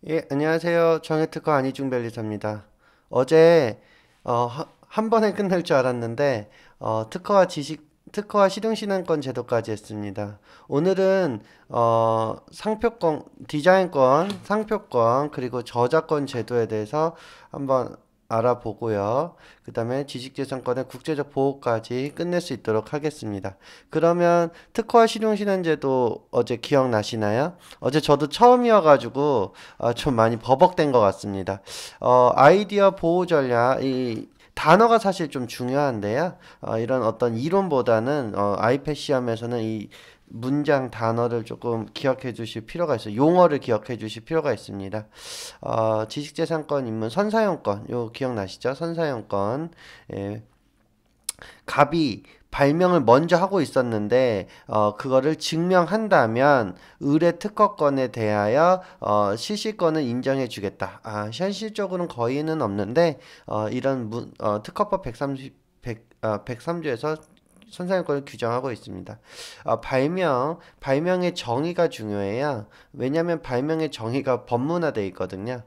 예, 안녕하세요. 정해특허 안희중 변리사입니다. 어제 한 번에 끝날 줄 알았는데 특허와 실용신안권 제도까지 했습니다. 오늘은 상표권, 디자인권, 상표권 그리고 저작권 제도에 대해서 한번 알아보고요. 그 다음에 지식재산권의 국제적 보호까지 끝낼 수 있도록 하겠습니다. 그러면 특허와 실용신안제도 어제 기억나시나요? 어제 저도 처음이어가지고 좀 많이 버벅된 것 같습니다. 아이디어 보호 전략, 이 단어가 사실 좀 중요한데요. 이런 어떤 이론보다는 아이패 시험에서는 이 문장 단어를 조금 기억해 주실 필요가 있어요. 용어를 기억해 주실 필요가 있습니다. 지식재산권 입문 선사용권, 요 기억나시죠? 선사용권. 예, 갑이 발명을 먼저 하고 있었는데 그거를 증명한다면 의뢰 특허권에 대하여 실시권을 인정해 주겠다. 현실적으로는 거의는 없는데 특허법 103조에서 선사용권을 규정하고 있습니다. 발명의 정의가 중요해요. 왜냐하면 발명의 정의가 법문화되어 있거든요.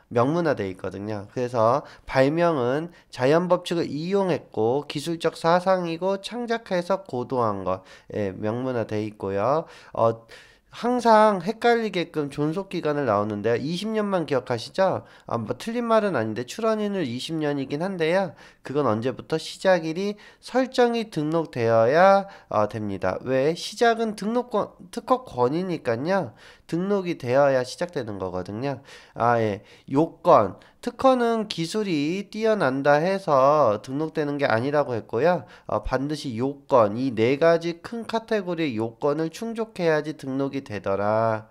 명문화되어 있거든요. 그래서 발명은 자연 법칙을 이용했고 기술적 사상이고 창작해서 고도한 것, 예, 명문화되어 있고요. 항상 헷갈리게끔 존속 기간을 나오는데요. 20년만 기억하시죠? 뭐 틀린 말은 아닌데 출원인을 20년이긴 한데요. 그건 언제부터 시작일이 설정이 등록되어야 됩니다. 왜? 시작은 등록권, 특허권이니까요. 등록이 되어야 시작되는 거거든요. 예. 요건. 특허는 기술이 뛰어난다 해서 등록되는 게 아니라고 했고요. 반드시 요건, 이 네 가지 큰 카테고리의 요건을 충족해야지 등록이 되더라.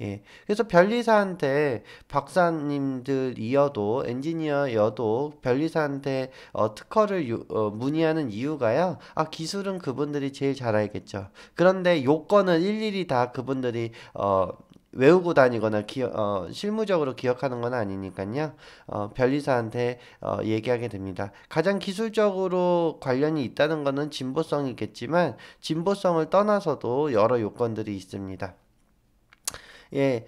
예. 그래서 변리사한테 박사님들이어도 엔지니어여도 변리사한테 특허를 문의하는 이유가요. 기술은 그분들이 제일 잘 알겠죠. 그런데 요건은 일일이 다 그분들이 외우고 다니거나 실무적으로 기억하는 건 아니니까요. 변리사한테 얘기하게 됩니다. 가장 기술적으로 관련이 있다는 것은 진보성이겠지만 진보성을 떠나서도 여러 요건들이 있습니다. 예,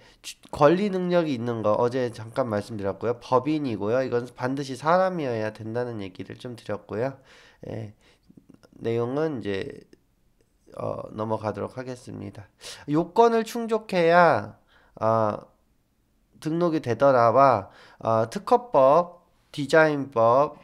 권리 능력이 있는 거 어제 잠깐 말씀드렸고요. 법인이고요. 이건 반드시 사람이어야 된다는 얘기를 좀 드렸고요. 예, 내용은 이제 넘어가도록 하겠습니다. 요건을 충족해야 어, 등록이 되더라와 특허법, 디자인법,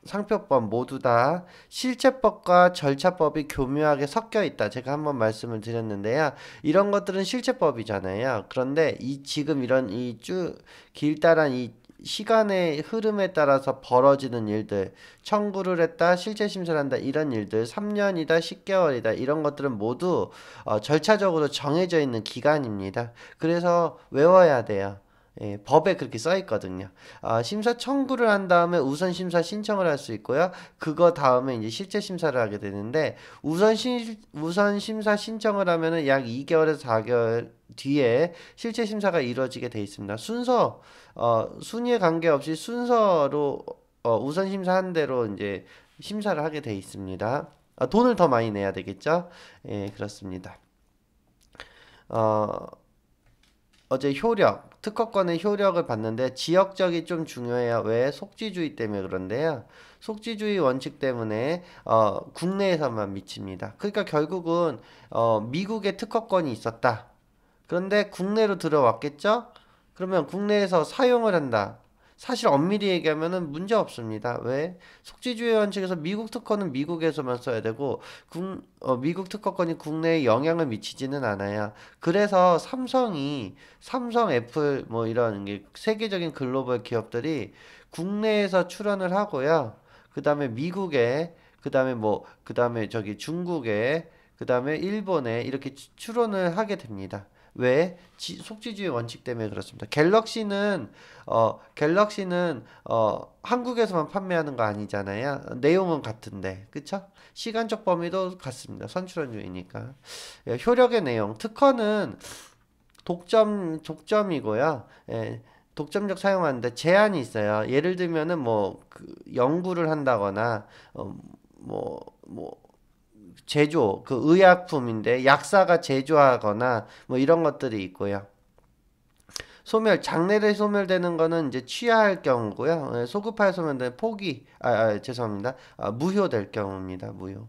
상표법 모두 다 실체법과 절차법이 교묘하게 섞여 있다. 제가 한번 말씀을 드렸는데요. 이런 것들은 실체법이잖아요. 그런데 지금 이런 이 쭉 길다란 이 시간의 흐름에 따라서 벌어지는 일들, 청구를 했다, 실체 심사를 한다, 이런 일들, 3년이다, 10개월이다, 이런 것들은 모두 절차적으로 정해져 있는 기간입니다. 그래서 외워야 돼요. 예, 법에 그렇게 써 있거든요. 심사 청구를 한 다음에 우선 심사 신청을 할 수 있고요. 그거 다음에 이제 실제 심사를 하게 되는데 우선 심사 신청을 하면은 약 2개월에서 4개월 뒤에 실제 심사가 이루어지게 돼 있습니다. 순위에 관계없이 순서로 우선 심사한 대로 이제 심사를 하게 돼 있습니다. 돈을 더 많이 내야 되겠죠? 예, 그렇습니다. 어, 어제 특허권의 효력을 봤는데 지역적이 좀 중요해요. 왜? 속지주의 때문에 그런데요. 속지주의 원칙 때문에 국내에서만 미칩니다. 그러니까 결국은 미국에 특허권이 있었다. 그런데 국내로 들어왔겠죠? 그러면 국내에서 사용을 한다. 사실 엄밀히 얘기하면은 문제 없습니다. 왜? 속지주의 원칙에서 미국 특허는 미국에서만 써야 되고 미국 특허권이 국내에 영향을 미치지는 않아요. 그래서 삼성, 애플 뭐 이런 게 세계적인 글로벌 기업들이 국내에서 출원을 하고요. 그다음에 미국에 그다음에 저기 중국에 그다음에 일본에 이렇게 출원을 하게 됩니다. 왜? 속지주의 원칙 때문에 그렇습니다. 갤럭시는 한국에서만 판매하는 거 아니잖아요. 내용은 같은데, 그쵸? 시간적 범위도 같습니다. 선출원주의니까. 예, 효력의 내용. 특허는 독점이고요. 예, 독점적 사용하는데 제한이 있어요. 예를 들면은 그 연구를 한다거나 어, 뭐, 뭐, 그 의약품인데 약사가 제조하거나 뭐 이런 것들이 있고요. 소멸, 장래를 소멸되는 거는 이제 취하할 경우고요. 예, 소급하여 소멸되는 죄송합니다. 무효될 경우입니다. 무효.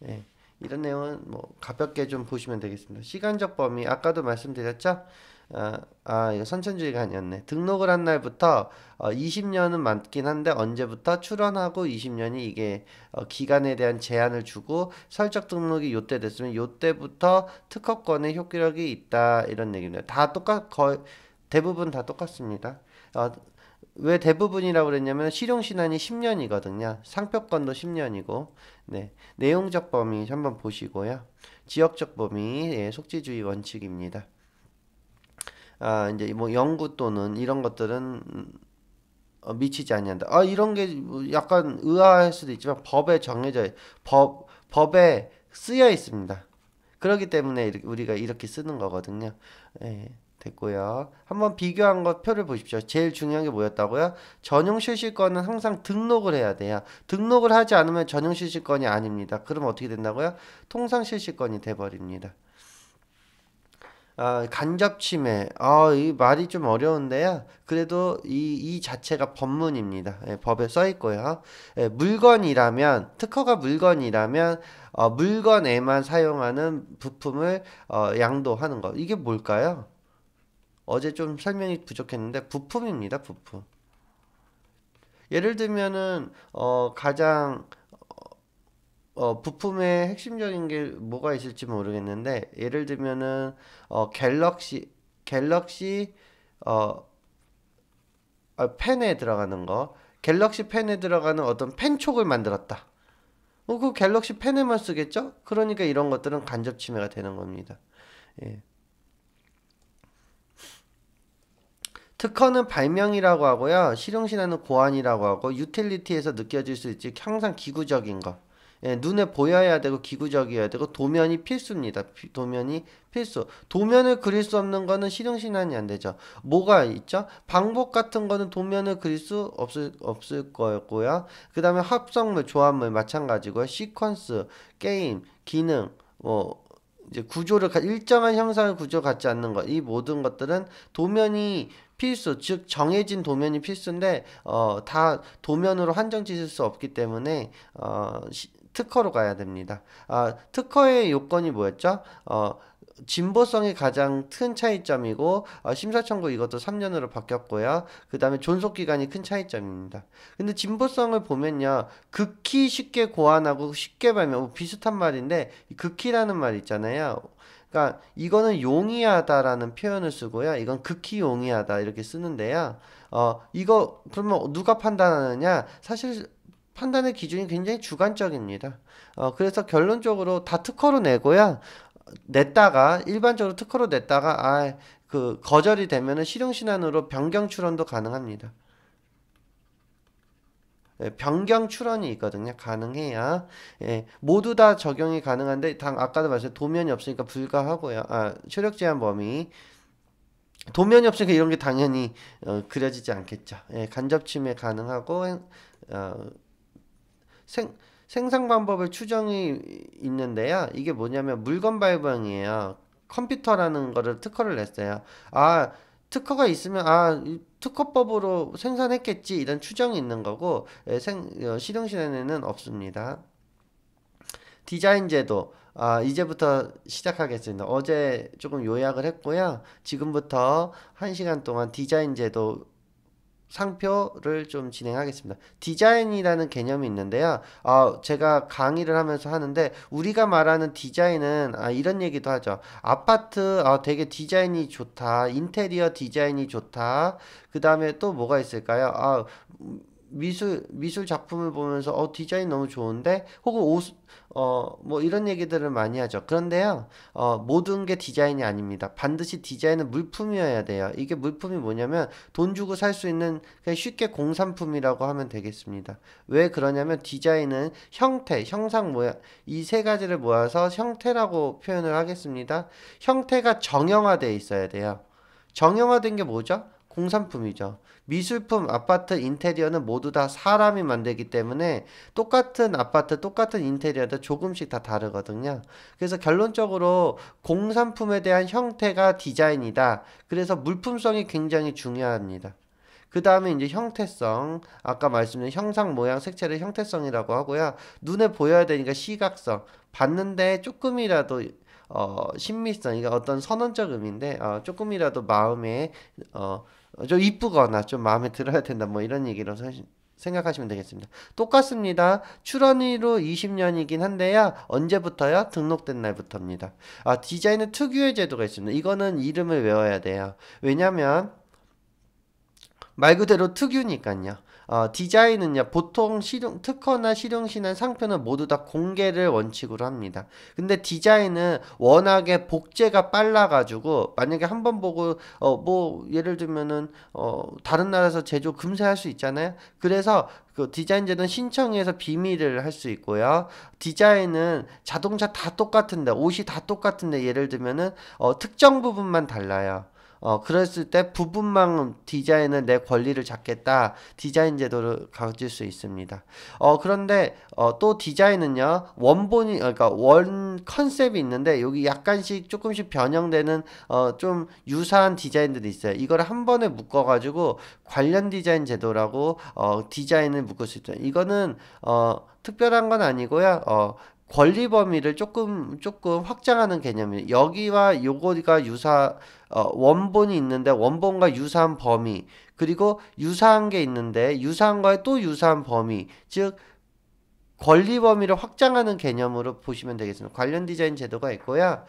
예. 이런 내용은 뭐 가볍게 좀 보시면 되겠습니다. 시간적 범위 아까도 말씀드렸죠? 이거 선천주의가 아니었네. 등록을 한 날부터 20년은 맞긴 한데 언제부터 출원하고 20년이 이게 기간에 대한 제한을 주고 설적 등록이 요때 됐으면 요때부터 특허권의 효력이 있다 이런 얘기입니다. 거의 대부분 다 똑같습니다. 어, 왜 대부분이라고 그랬냐면 실용신안이 10년이거든요. 상표권도 10년이고 네. 내용적 범위 한번 보시고요. 지역적 범위 예, 속지주의 원칙입니다. 이제 뭐 연구 또는 이런 것들은 미치지 아니한다. 이런 게 약간 의아할 수도 있지만 법에 정해져 법에 쓰여 있습니다. 그렇기 때문에 우리가 이렇게 쓰는 거거든요. 예, 됐고요. 한번 비교한 거 표를 보십시오. 제일 중요한 게 뭐였다고요? 전용 실시권은 항상 등록을 해야 돼요. 등록을 하지 않으면 전용 실시권이 아닙니다. 그럼 어떻게 된다고요? 통상 실시권이 돼 버립니다. 간접 침해. 이 말이 좀 어려운데요. 그래도 이 자체가 법문입니다. 예, 법에 써 있고요. 예, 특허가 물건이라면, 물건에만 사용하는 부품을, 양도하는 것. 이게 뭘까요? 어제 좀 설명이 부족했는데, 부품입니다, 부품. 예를 들면은, 가장, 부품의 핵심적인 게 뭐가 있을지 모르겠는데, 예를 들면은, 갤럭시, 어, 펜에 들어가는 거, 갤럭시 펜에 들어가는 어떤 펜촉을 만들었다. 그 갤럭시 펜에만 쓰겠죠? 그러니까 이런 것들은 간접 침해가 되는 겁니다. 예. 특허는 발명이라고 하고요. 실용신화는 고안이라고 하고 유틸리티에서 느껴질 수 있지 항상 기구적인 거. 예, 눈에 보여야 되고 기구적이어야 되고 도면이 필수입니다. 도면이 필수. 도면을 그릴 수 없는 거는 실용신안이 안 되죠. 뭐가 있죠? 방법 같은 거는 도면을 그릴 수 없을 거였고요. 그 다음에 합성물, 조합물 마찬가지고요. 시퀀스, 게임, 기능, 이제 일정한 형상의 구조 갖지 않는 것, 이 모든 것들은 도면이 필수, 즉 정해진 도면이 필수인데 다 도면으로 한정 짓을 수 없기 때문에 특허로 가야 됩니다. 특허의 요건이 뭐였죠? 진보성이 가장 큰 차이점이고 심사청구 이것도 3년으로 바뀌었고요. 그 다음에 존속기간이 큰 차이점입니다. 근데 진보성을 보면요. 극히 쉽게 고안하고 쉽게 발명 비슷한 말인데 극히라는 말 있잖아요. 그러니까 이거는 용이하다라는 표현을 쓰고요. 이건 극히 용이하다 이렇게 쓰는데요. 이거 그러면 누가 판단하느냐? 사실 판단의 기준이 굉장히 주관적입니다. 그래서 결론적으로 다 특허로 내고요. 일반적으로 특허로 냈다가 그 거절이 되면은 실용신안으로 변경 출원도 가능합니다. 예, 변경 출원이 있거든요. 가능해야. 예, 모두 다 적용이 가능한데 아까도 말했어요. 도면이 없으니까 불가하고요. 효력 제한 범위. 도면이 없으니까 이런 게 당연히 그려지지 않겠죠. 예, 간접 침해 가능하고 어, 생산 방법을 추정이 있는데요. 이게 뭐냐면 물건 발명이에요. 컴퓨터라는 거를 특허를 냈어요. 특허가 있으면 이 특허법으로 생산했겠지 이런 추정이 있는 거고 실용실현에는 없습니다. 디자인 제도 이제부터 시작하겠습니다. 어제 조금 요약을 했고요. 지금부터 1시간 동안 디자인 제도 상표를 좀 진행하겠습니다. 디자인이라는 개념이 있는데요. 제가 강의를 하면서 하는데 우리가 말하는 디자인은 이런 얘기도 하죠. 아파트 되게 디자인이 좋다. 인테리어 디자인이 좋다. 그 다음에 또 뭐가 있을까요? 미술 작품을 보면서 디자인 너무 좋은데 혹은 뭐 이런 얘기들을 많이 하죠. 그런데요, 모든 게 디자인이 아닙니다. 반드시 디자인은 물품이어야 돼요. 이게 물품이 뭐냐면 돈 주고 살 수 있는 그냥 쉽게 공산품이라고 하면 되겠습니다. 왜 그러냐면 디자인은 형태, 형상, 모양 이 세 가지를 모아서 형태라고 표현을 하겠습니다. 형태가 정형화되어 있어야 돼요. 정형화된 게 뭐죠? 공산품이죠. 미술품, 아파트 인테리어는 모두 다 사람이 만들기 때문에 똑같은 아파트, 똑같은 인테리어도 조금씩 다 다르거든요. 그래서 결론적으로 공산품에 대한 형태가 디자인이다. 그래서 물품성이 굉장히 중요합니다. 그 다음에 이제 형태성, 아까 말씀드린 형상, 모양, 색채를 형태성이라고 하고요. 눈에 보여야 되니까 시각성, 봤는데 조금이라도 신미성, 이게 어떤 선언적 의미인데 조금이라도 마음에 좀 이쁘거나 좀 마음에 들어야 된다, 뭐 이런 얘기로 생각하시면 되겠습니다. 똑같습니다. 출원일로 20년이긴 한데요. 언제부터요? 등록된 날부터입니다. 디자인은 특유의 제도가 있습니다. 이거는 이름을 외워야 돼요. 왜냐면 말 그대로 특유니까요. 디자인은요, 보통 특허나 실용신한 상표는 모두 다 공개를 원칙으로 합니다. 근데 디자인은 워낙에 복제가 빨라가지고, 만약에 한 번 보고, 예를 들면은, 다른 나라에서 제조 금세 할 수 있잖아요? 그래서 그 디자인제도는 신청해서 비밀을 할 수 있고요. 디자인은 자동차 다 똑같은데, 옷이 다 똑같은데, 예를 들면은, 특정 부분만 달라요. 그랬을 때 부분만 디자인을 내 권리를 잡겠다. 디자인 제도를 가질 수 있습니다. 그런데 또 디자인은요. 그러니까 원 컨셉이 있는데 여기 약간씩 조금씩 변형되는 좀 유사한 디자인들이 있어요. 이걸 한 번에 묶어 가지고 관련 디자인 제도라고 디자인을 묶을 수 있죠. 이거는 특별한 건 아니고요. 권리 범위를 조금 확장하는 개념이에요. 여기와 요거가 원본이 있는데 원본과 유사한 범위, 그리고 유사한 게 있는데 유사한 거에 또 유사한 범위, 즉 권리 범위를 확장하는 개념으로 보시면 되겠습니다. 관련 디자인 제도가 있고요.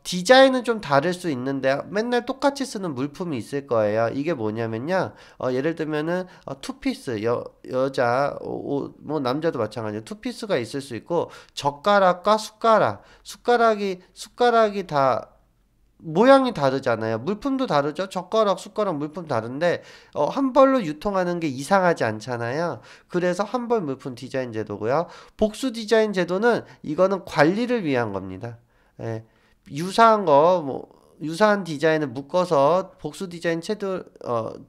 디자인은 좀 다를 수 있는데 맨날 똑같이 쓰는 물품이 있을 거예요. 이게 뭐냐면요. 예를 들면은 투피스, 여자, 뭐 남자도 마찬가지로 투피스가 있을 수 있고, 젓가락과 숟가락이 다 모양이 다르잖아요. 물품도 다르죠. 숟가락 물품 다른데 한 벌로 유통하는 게 이상하지 않잖아요. 그래서 한 벌 물품 디자인 제도고요. 복수 디자인 제도는 이거는 관리를 위한 겁니다. 예, 유사한 유사한 디자인을 묶어서 복수 디자인 제도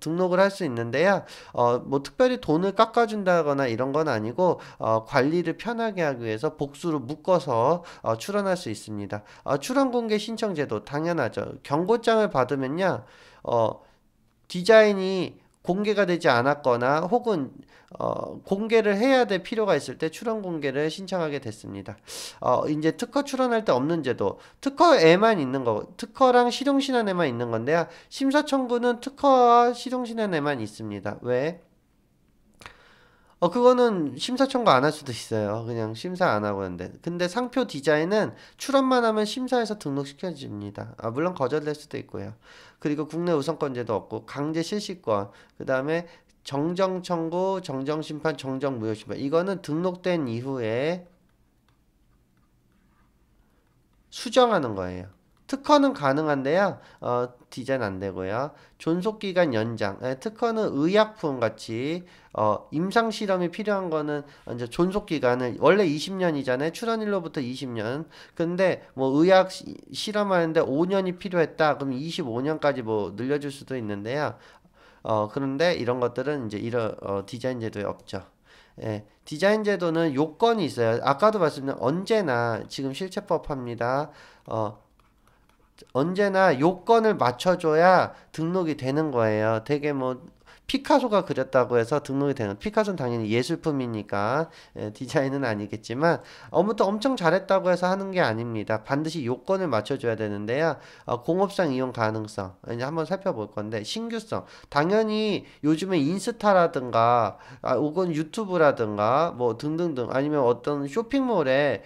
등록을 할 수 있는데요. 뭐 특별히 돈을 깎아준다거나 이런 건 아니고 관리를 편하게 하기 위해서 복수로 묶어서 출원할 수 있습니다. 출원 공개 신청 제도 당연하죠. 경고장을 받으면요. 디자인이 공개가 되지 않았거나 혹은 공개를 해야 될 필요가 있을 때 출원 공개를 신청하게 됐습니다. 이제 특허 출원할 때 없는 제도, 특허에만 있는 거, 특허랑 실용신안에만 있는 건데요. 심사 청구는 특허와 실용신안에만 있습니다. 왜? 그거는 심사 청구 안 할 수도 있어요. 그냥 심사 안 하고 하는데. 근데 상표 디자인은 출원만 하면 심사해서 등록시켜줍니다. 물론 거절될 수도 있고요. 그리고 국내 우선권제도 없고, 강제 실시권, 그 다음에 정정 청구, 정정 심판, 정정 무효 심판. 이거는 등록된 이후에 수정하는 거예요. 특허는 가능한데요. 디자인 안 되고요. 존속기간 연장. 특허는 의약품 같이 임상 실험이 필요한 거는 이제 존속기간을 원래 20년이잖아요. 출원일로부터 20년. 근데 뭐 의학 실험하는데 5년이 필요했다. 그럼 25년까지 뭐 늘려줄 수도 있는데요. 그런데 이런 것들은 이제 이런 디자인 제도에 없죠. 예, 디자인 제도는 요건이 있어요. 아까도 말씀드린 언제나 지금 실체법 합니다. 언제나 요건을 맞춰줘야 등록이 되는 거예요. 되게 뭐 피카소가 그렸다고 해서 등록이 되는, 피카소는 당연히 예술품이니까 디자인은 아니겠지만 아무튼 엄청 잘했다고 해서 하는 게 아닙니다. 반드시 요건을 맞춰줘야 되는데요. 공업상 이용 가능성 이제 한번 살펴볼 건데, 신규성 당연히 요즘에 인스타라든가 혹은 유튜브라든가 뭐 등등등, 아니면 어떤 쇼핑몰에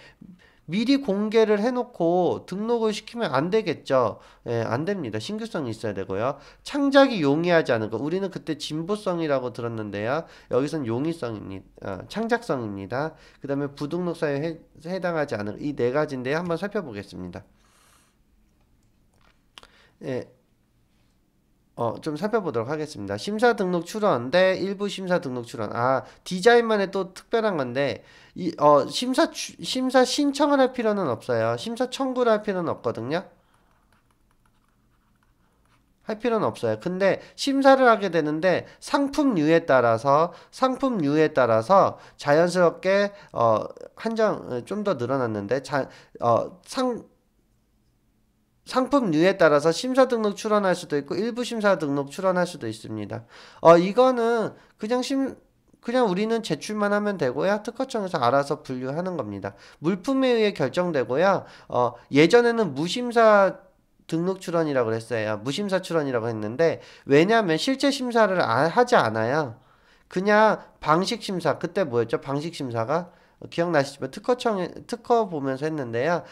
미리 공개를 해놓고 등록을 시키면 안 되겠죠. 예, 안 됩니다. 신규성이 있어야 되고요. 창작이 용이하지 않은 거. 우리는 그때 진보성이라고 들었는데요. 여기선 용이성입니다. 창작성입니다. 그 다음에 부등록사에 해당하지 않은 이 네 가지인데 한번 살펴보겠습니다. 예, 좀 살펴보도록 하겠습니다. 심사 등록 출원 대 일부 심사 등록 출원. 디자인만의 또 특별한 건데, 심사 신청을 할 필요는 없어요. 심사 청구를 할 필요는 없거든요. 할 필요는 없어요. 근데 심사를 하게 되는데 상품류에 따라서 자연스럽게 한정 좀 더 늘어났는데 어, 상 상품류에 따라서 심사 등록 출원할 수도 있고 일부 심사 등록 출원할 수도 있습니다. 이거는 그냥 우리는 제출만 하면 되고요. 특허청에서 알아서 분류하는 겁니다. 물품에 의해 결정되고요. 예전에는 무심사 등록 출원이라고 그랬어요. 무심사 출원이라고 했는데 왜냐하면 실제 심사를 하지 않아요. 그냥 방식 심사 그때 뭐였죠? 방식 심사가 기억나시지만 특허 보면서 했는데요.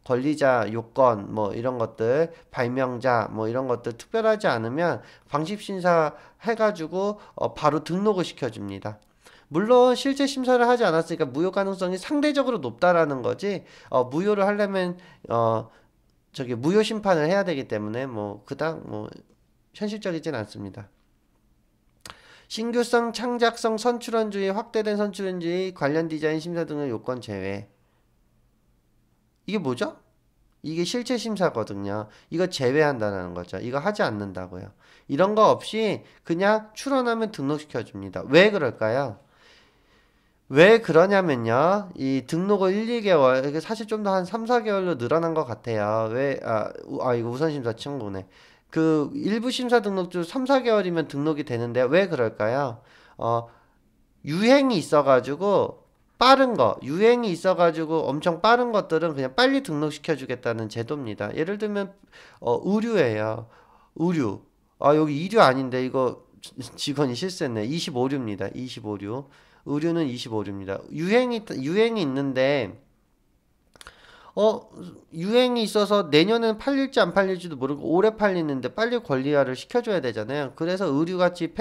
권리자 요건 뭐 이런 것들 발명자 뭐 이런 것들 특별하지 않으면 방식 심사 해가지고 바로 등록을 시켜줍니다. 물론 실제 심사를 하지 않았으니까 무효 가능성이 상대적으로 높다라는 거지. 무효를 하려면 저기 무효 심판을 해야 되기 때문에 뭐 그닥 뭐 현실적이진 않습니다. 신규성, 창작성, 선출원주의, 확대된 선출원주의, 관련 디자인 심사 등의 요건 제외. 이게 뭐죠? 이게 실체 심사거든요. 이거 제외한다는 거죠. 이거 하지 않는다고요. 이런 거 없이 그냥 출원하면 등록시켜 줍니다. 왜 그럴까요? 왜 그러냐면요. 이 등록을 1, 2개월, 이게 사실 좀 더 한 3, 4개월로 늘어난 것 같아요. 이거 우선심사 친구네. 그 일부 심사 등록주 3, 4개월이면 등록이 되는데 왜 그럴까요? 어, 유행이 있어가지고 유행이 있어가지고 엄청 빠른 것들은 그냥 빨리 등록시켜 주겠다는 제도입니다. 예를 들면 의류예요. 의류. 여기 이류 아닌데 이거 직원이 실수했네. 25류입니다. 25류. 의류는 25류입니다. 유행이 있는데 어, 유행이 있어서 내년엔 팔릴지 안 팔릴지도 모르고 올해 팔리는데 빨리 권리화를 시켜줘야 되잖아요. 그래서 의류같이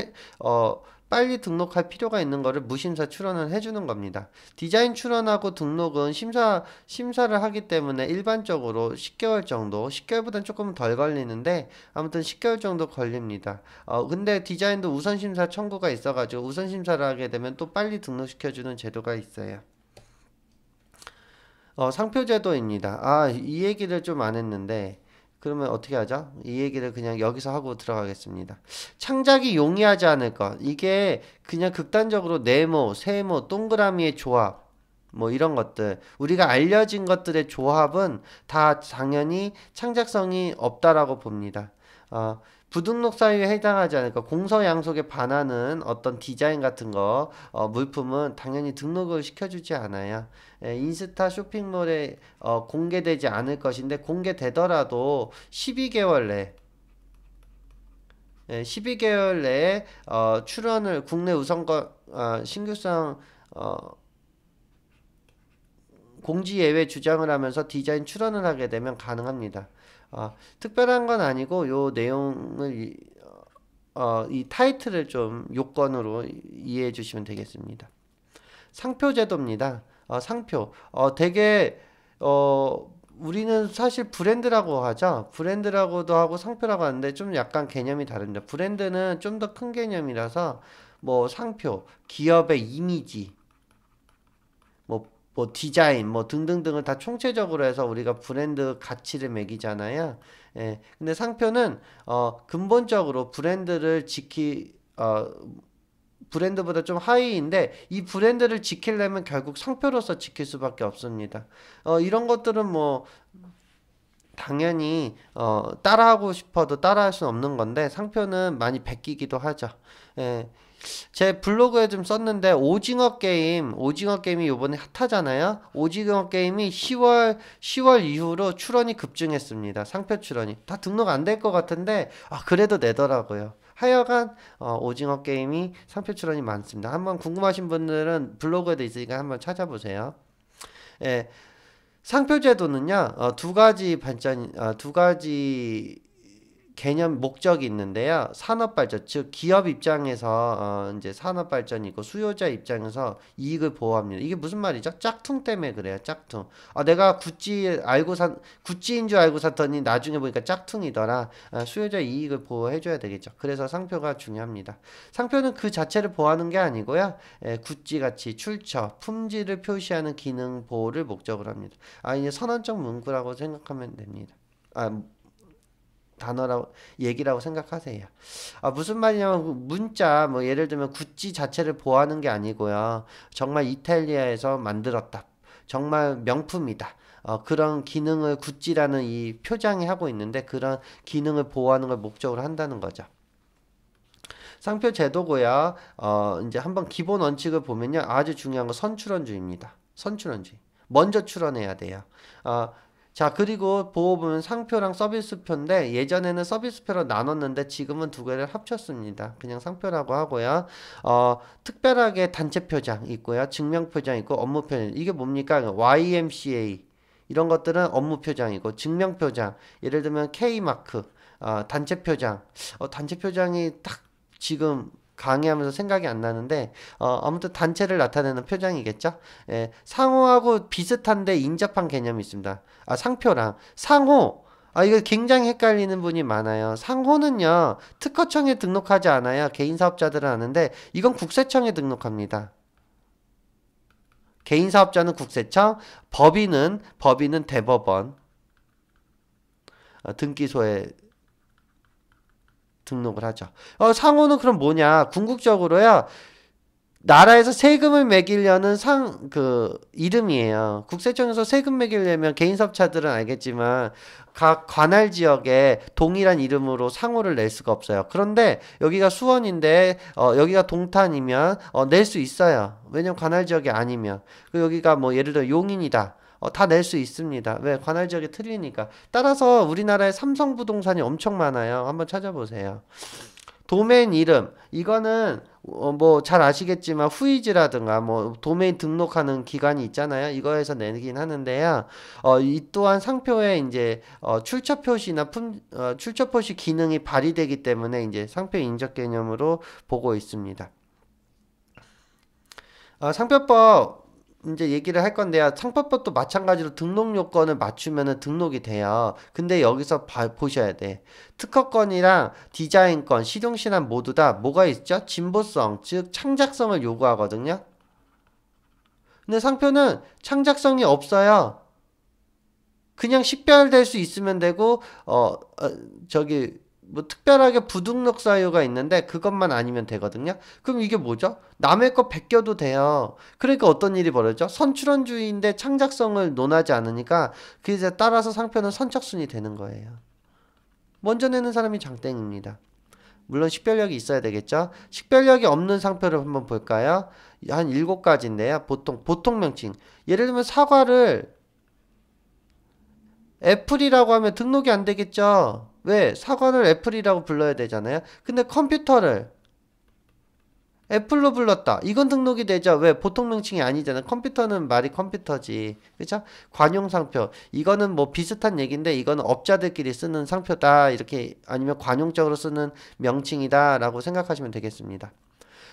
빨리 등록할 필요가 있는 거를 무심사 출원을 해주는 겁니다. 디자인 출원하고 등록은 심사를 하기 때문에 일반적으로 10개월 정도, 10개월보다는 조금 덜 걸리는데 아무튼 10개월 정도 걸립니다. 근데 디자인도 우선심사 청구가 있어가지고 우선심사를 하게 되면 또 빨리 등록시켜주는 제도가 있어요. 상표제도입니다. 이 얘기를 좀 안 했는데, 그러면 어떻게 하죠? 이 얘기를 그냥 여기서 하고 들어가겠습니다. 창작이 용이하지 않을 것. 이게 그냥 극단적으로 네모, 세모, 동그라미의 조합, 뭐 이런 것들. 우리가 알려진 것들의 조합은 다 당연히 창작성이 없다라고 봅니다. 부등록 사유에 해당하지 않을까. 공서양속에 반하는 어떤 디자인 같은 거, 물품은 당연히 등록을 시켜주지 않아요. 인스타 쇼핑몰에 공개되지 않을 것인데 공개되더라도 12개월 내 12개월 내에 출원을 국내 우선권 신규성 공지 예외 주장을 하면서 디자인 출원을 하게 되면 가능합니다. 특별한 건 아니고 요 내용을 이 타이틀을 좀 요건으로 이해해 주시면 되겠습니다. 상표 제도입니다. 상표. 되게 우리는 사실 브랜드라고 하죠. 브랜드라고도 하고 상표라고 하는데 좀 약간 개념이 다릅니다. 브랜드는 좀 더 큰 개념이라서 뭐 상표, 기업의 이미지, 뭐 디자인 뭐 등등등을 다 총체적으로 해서 우리가 브랜드 가치를 매기잖아요. 근데 상표는 근본적으로 브랜드보다 좀 하위인데 이 브랜드를 지키려면 결국 상표로서 지킬 수밖에 없습니다. 이런 것들은 뭐 당연히 따라하고 싶어도 따라할 수는 없는 건데 상표는 많이 베끼기도 하죠. 예. 제 블로그에 좀 썼는데 오징어 게임이 요번에 핫하잖아요. 오징어 게임이 10월 이후로 출원이 급증했습니다. 상표 출원이 다 등록 안 될 것 같은데 그래도 내더라고요. 하여간 오징어 게임이 상표 출원이 많습니다. 한번 궁금하신 분들은 블로그에도 있으니까 한번 찾아보세요. 예, 상표 제도는요 두 가지 개념 목적이 있는데요. 산업 발전, 즉 기업 입장에서 이제 산업 발전이고 수요자 입장에서 이익을 보호합니다. 이게 무슨 말이죠? 짝퉁 때문에 그래요. 짝퉁. 내가 구찌인 줄 알고 샀더니 나중에 보니까 짝퉁이더라. 수요자 이익을 보호해줘야 되겠죠. 그래서 상표가 중요합니다. 상표는 그 자체를 보호하는 게 아니고요. 구찌 같이 출처, 품질을 표시하는 기능 보호를 목적으로 합니다. 이제 선언적 문구라고 생각하면 됩니다. 단어라고 얘기라고 생각하세요. 무슨 말이냐면 문자 뭐 예를 들면 구찌 자체를 보호하는 게 아니고요. 정말 이탈리아에서 만들었다. 정말 명품이다. 그런 기능을 구찌라는 이 표장이 하고 있는데 그런 기능을 보호하는 걸 목적으로 한다는 거죠. 상표 제도고요. 이제 한번 기본 원칙을 보면요. 아주 중요한 건 선출원주의입니다. 선출원주의. 먼저 출원해야 돼요. 자, 그리고 보호 보면 상표랑 서비스표인데 예전에는 서비스표로 나눴는데 지금은 두 개를 합쳤습니다. 그냥 상표라고 하고요. 특별하게 단체 표장 있고요. 증명 표장 있고 업무 표장. 이게 뭡니까? YMCA 이런 것들은 업무 표장이고 증명 표장. 예를 들면 K마크 단체 표장. 단체 표장이 딱 지금 강의하면서 생각이 안 나는데 아무튼 단체를 나타내는 표장이겠죠. 예, 상호하고 비슷한데 인접한 개념이 있습니다. 상표랑 상호. 이거 굉장히 헷갈리는 분이 많아요. 상호는요 특허청에 등록하지 않아요. 개인 사업자들은 아는데 이건 국세청에 등록합니다. 개인 사업자는 국세청, 법인은 대법원 등기소에 등록을 하죠. 상호는 그럼 뭐냐? 궁극적으로요. 나라에서 세금을 매기려는 이름이에요. 국세청에서 세금 매기려면 개인사업자들은 알겠지만 각 관할 지역에 동일한 이름으로 상호를 낼 수가 없어요. 그런데 여기가 수원인데 여기가 동탄이면 낼 수 있어요. 왜냐면 관할 지역이 아니면. 여기가 뭐 예를 들어 용인이다. 다 낼 수 있습니다. 왜? 관할 지역이 틀리니까. 따라서 우리나라에 삼성부동산이 엄청 많아요. 한번 찾아보세요. 도메인 이름 이거는 뭐 잘 아시겠지만 후이즈라든가 뭐 도메인 등록하는 기관이 있잖아요. 이거에서 내긴 하는데요. 이 또한 상표에 이제 출처 표시나 출처 표시 기능이 발휘되기 때문에 이제 상표 인적 개념으로 보고 있습니다. 상표법 이제 얘기를 할 건데요. 상표법도 마찬가지로 등록 요건을 맞추면은 등록이 돼요. 근데 여기서 보셔야 돼. 특허권이랑 디자인권, 실용신안 모두 다 뭐가 있죠? 진보성, 즉 창작성을 요구하거든요. 근데 상표는 창작성이 없어요. 그냥 식별될 수 있으면 되고 뭐 특별하게 부등록 사유가 있는데 그것만 아니면 되거든요. 그럼 이게 뭐죠? 남의 거 베껴도 돼요. 그러니까 어떤 일이 벌어져? 선출원주의인데 창작성을 논하지 않으니까 그에 따라서 상표는 선착순이 되는 거예요. 먼저 내는 사람이 장땡입니다. 물론 식별력이 있어야 되겠죠. 식별력이 없는 상표를 한번 볼까요? 한 7가지인데요. 보통 명칭. 예를 들면 사과를 애플이라고 하면 등록이 안 되겠죠. 왜? 사과를 애플이라고 불러야 되잖아요. 근데 컴퓨터를 애플로 불렀다. 이건 등록이 되죠. 왜? 보통 명칭이 아니잖아. 컴퓨터는 말이 컴퓨터지. 그쵸? 관용 상표. 이거는 뭐 비슷한 얘기인데 이거는 업자들끼리 쓰는 상표다. 이렇게 아니면 관용적으로 쓰는 명칭이다. 라고 생각하시면 되겠습니다.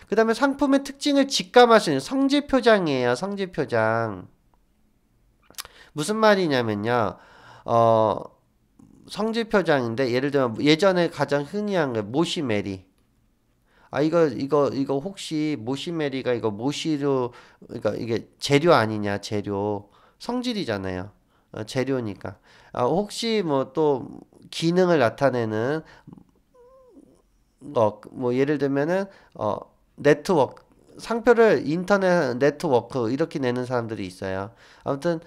그 다음에 상품의 특징을 직감할 수 있는 성질표장이에요. 성질표장. 무슨 말이냐면요. 성질표장인데 예를 들면 예전에 가장 흔히 한 게 모시메리. 이거 혹시 모시메리가 이거 모시로 그러니까 이게 재료 아니냐 재료 성질이잖아요. 재료니까. 혹시 뭐 또 기능을 나타내는 뭐 예를 들면은 네트워크 상표를 인터넷 네트워크 이렇게 내는 사람들이 있어요. 아무튼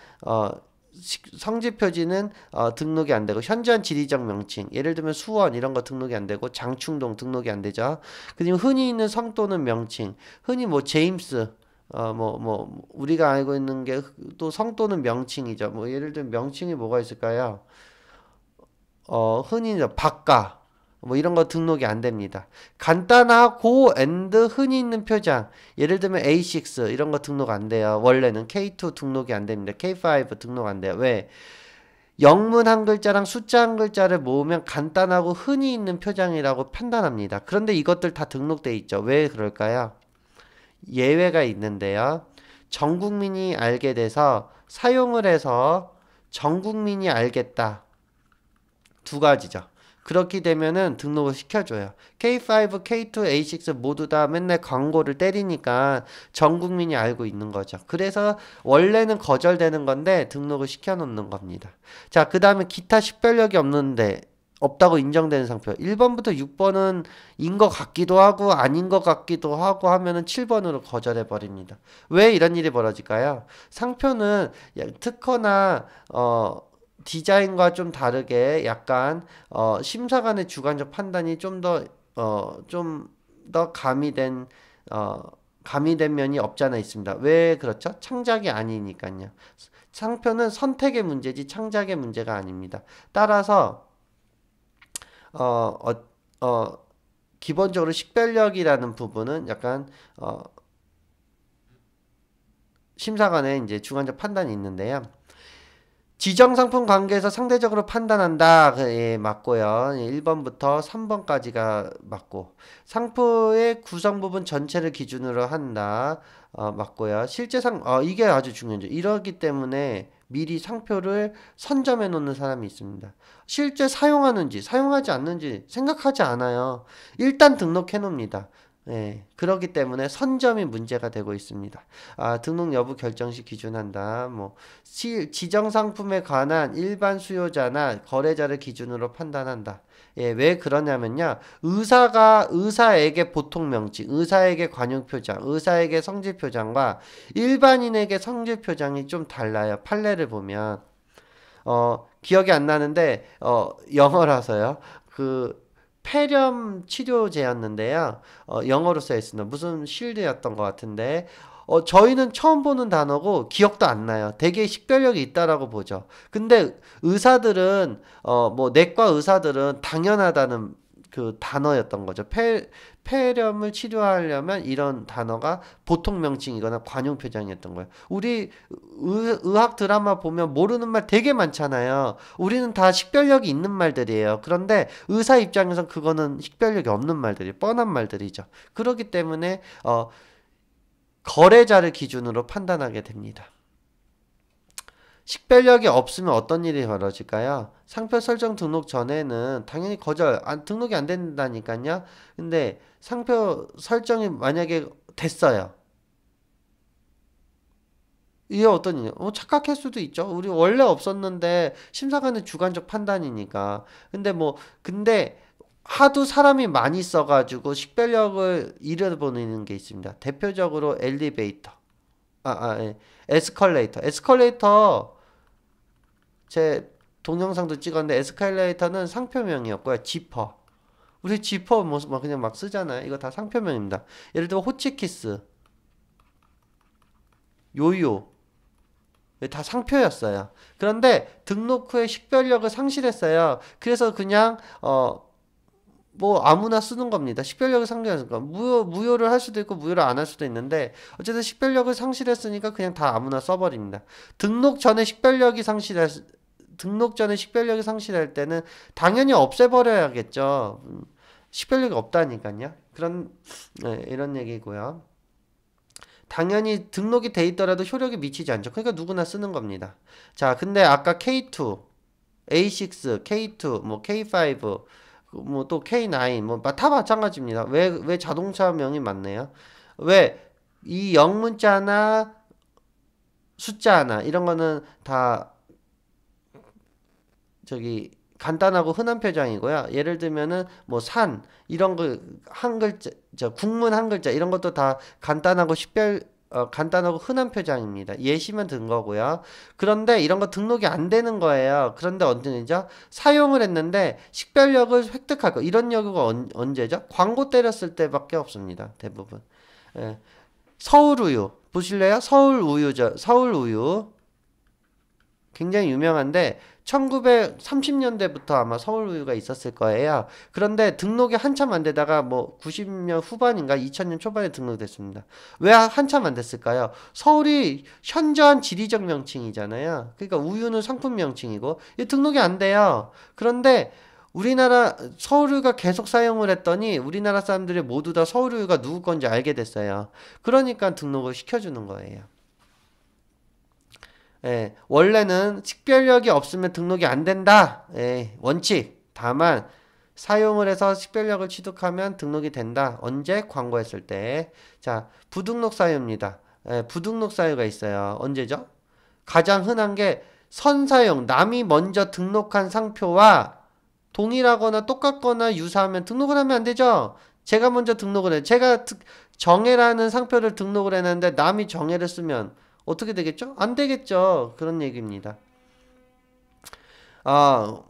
성질 표지는 등록이 안 되고 현저한 지리적 명칭 예를 들면 수원 이런 거 등록이 안 되고 장충동 등록이 안 되죠. 그리고 흔히 있는 성 또는 명칭 흔히 뭐 제임스 뭐 우리가 알고 있는 게 또 성 또는 명칭이죠. 뭐 예를 들면 명칭이 뭐가 있을까요? 흔히 박가 뭐 이런 거 등록이 안 됩니다. 간단하고 and 흔히 있는 표장 예를 들면 A6 이런 거 등록 안 돼요. 원래는 K2 등록이 안 됩니다. K5 등록 안 돼요. 왜? 영문 한 글자랑 숫자 한 글자를 모으면 간단하고 흔히 있는 표장이라고 판단합니다. 그런데 이것들 다 등록돼 있죠. 왜 그럴까요? 예외가 있는데요. 전 국민이 알게 돼서 사용을 해서 전 국민이 알겠다. 두 가지죠. 그렇게 되면은 등록을 시켜줘요. K5, K2, A6 모두 다 맨날 광고를 때리니까 전 국민이 알고 있는 거죠. 그래서 원래는 거절되는 건데 등록을 시켜놓는 겁니다. 자, 그 다음에 기타 식별력이 없다고 인정되는 상표. 1번부터 6번은 인 것 같기도 하고 아닌 것 같기도 하고 하면은 7번으로 거절해 버립니다. 왜 이런 일이 벌어질까요? 상표는 특허나 디자인과 좀 다르게 약간 심사관의 주관적 판단이 좀 더 어, 가미된 면이 없지 않아 있습니다. 왜 그렇죠? 창작이 아니니까요. 상표는 선택의 문제지 창작의 문제가 아닙니다. 따라서 어, 어, 어, 기본적으로 식별력이라는 부분은 약간 심사관의 이제 주관적 판단이 있는데요. 지정상품 관계에서 상대적으로 판단한다. 예, 맞고요. 1번부터 3번까지가 맞고. 상표의 구성 부분 전체를 기준으로 한다. 맞고요. 이게 아주 중요하죠. 이러기 때문에 미리 상표를 선점해 놓는 사람이 있습니다. 실제 사용하는지, 사용하지 않는지 생각하지 않아요. 일단 등록해 놓습니다. 예, 그렇기 때문에 선점이 문제가 되고 있습니다. 등록 여부 결정 시 기준한다. 지정 상품에 관한 일반 수요자나 거래자를 기준으로 판단한다. 예, 왜 그러냐면요. 의사에게 보통 명칭, 의사에게 관용 표장, 의사에게 성질 표장과 일반인에게 성질 표장이 좀 달라요. 판례를 보면. 기억이 안 나는데, 영어라서요. 폐렴 치료제였는데요. 영어로 써 있습니다. 무슨 쉴드였던 것 같은데, 저희는 처음 보는 단어고 기억도 안 나요. 되게 식별력이 있다라고 보죠. 근데 내과 의사들은 당연하다는 그 단어였던 거죠. 폐렴을 치료하려면 이런 단어가 보통 명칭이거나 관용 표장이었던 거예요. 우리 의학 드라마 보면 모르는 말 되게 많잖아요. 우리는 다 식별력이 있는 말들이에요. 그런데 의사 입장에선 그거는 식별력이 없는 말들이 뻔한 말들이죠. 그렇기 때문에 거래자를 기준으로 판단하게 됩니다. 식별력이 없으면 어떤 일이 벌어질까요? 상표 설정 등록 전에는 당연히 등록이 안 된다니까요. 근데 상표 설정이 만약에 됐어요. 이게 어떤 일이냐? 착각할 수도 있죠. 우리 원래 없었는데 심사관의 주관적 판단이니까. 근데 하도 사람이 많이 써가지고 식별력을 잃어버리는 게 있습니다. 대표적으로 엘리베이터. 예. 에스컬레이터. 제 동영상도 찍었는데 에스컬레이터는 상표명이었고요. 지퍼. 우리 지퍼 그냥 막 쓰잖아요. 이거 다 상표명입니다. 예를 들어 호치키스, 요요. 다 상표였어요. 그런데 등록 후에 식별력을 상실했어요. 그래서 그냥 아무나 쓰는 겁니다. 식별력을 상실했으니까 무효를 할 수도 있고 무효를 안 할 수도 있는데 어쨌든 식별력을 상실했으니까 그냥 다 아무나 써버립니다. 등록 전에 식별력이 상실할 때는 당연히 없애버려야겠죠. 식별력이 없다니까요. 이런 얘기고요. 당연히 등록이 돼 있더라도 효력이 미치지 않죠. 그러니까 누구나 쓰는 겁니다. 자, 근데 아까 K2, A6, K2, K5, 또 K9, 다 마찬가지입니다. 왜 자동차명이 맞네요? 왜 이 영문자나 숫자 하나 이런 거는 다 간단하고 흔한 표장이고요. 예를 들면은 산 이런 거 한 글자, 국문 한 글자 이런 것도 다 간단하고 흔한 표장입니다. 예시만 든 거고요. 그런데 이런 거 등록이 안 되는 거예요. 그런데 언제죠? 사용을 했는데 식별력을 획득할 거. 이런 경우가 언제죠? 광고 때렸을 때밖에 없습니다. 대부분. 예. 서울우유 보실래요? 서울우유죠. 서울우유. 굉장히 유명한데 1930년대부터 아마 서울우유가 있었을 거예요. 그런데 등록이 한참 안 되다가 90년 후반인가 2000년 초반에 등록됐습니다. 왜 한참 안 됐을까요? 서울이 현저한 지리적 명칭이잖아요. 그러니까 우유는 상품 명칭이고 이 등록이 안 돼요. 그런데 우리나라 서울우유가 계속 사용을 했더니 우리나라 사람들이 모두 다 서울우유가 누구 건지 알게 됐어요. 그러니까 등록을 시켜주는 거예요. 예, 원래는 식별력이 없으면 등록이 안 된다. 예, 원칙. 다만 사용을 해서 식별력을 취득하면 등록이 된다. 언제? 광고했을 때. 자, 부등록 사유입니다. 예, 부등록 사유가 있어요. 언제죠? 가장 흔한 게 선사용, 남이 먼저 등록한 상표와 동일하거나 똑같거나 유사하면 등록을 하면 안 되죠. 제가 먼저 등록을 해요. 제가 정혜라는 상표를 등록을 했는데 남이 정혜를 쓰면 어떻게 되겠죠? 안 되겠죠. 그런 얘기입니다. 아,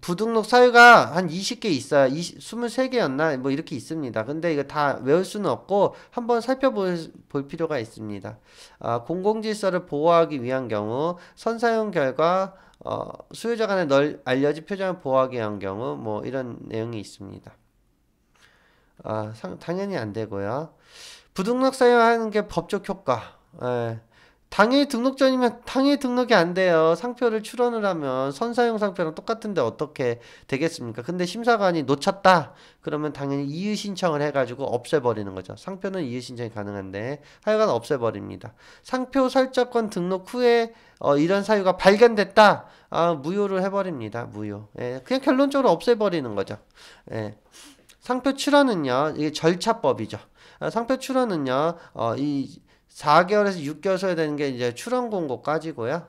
부등록 사유가 한 20개 있어요. 23개였나? 뭐 이렇게 있습니다. 근데 이거 다 외울 수는 없고 한번 살펴볼 필요가 있습니다. 공공질서를 보호하기 위한 경우, 선사용 결과 수요자 간에 알려진 표정을 보호하기 위한 경우 뭐 이런 내용이 있습니다. 당연히 안 되고요. 부등록 사유하는 게 법적 효과. 예. 당일 등록 전이면 당일 등록이 안 돼요. 상표를 출원을 하면 선사용 상표랑 똑같은데 어떻게 되겠습니까? 근데 심사관이 놓쳤다. 그러면 당연히 이의 신청을 해가지고 없애버리는 거죠. 상표는 이의 신청이 가능한데 하여간 없애버립니다. 상표 설정권 등록 후에 이런 사유가 발견됐다. 무효를 해버립니다. 무효. 예, 그냥 결론적으로 없애버리는 거죠. 예. 상표 출원은요, 이게 절차법이죠. 상표 출원은요, 이 4개월에서 6개월 써야 되는 게 이제 출원 공고까지고요.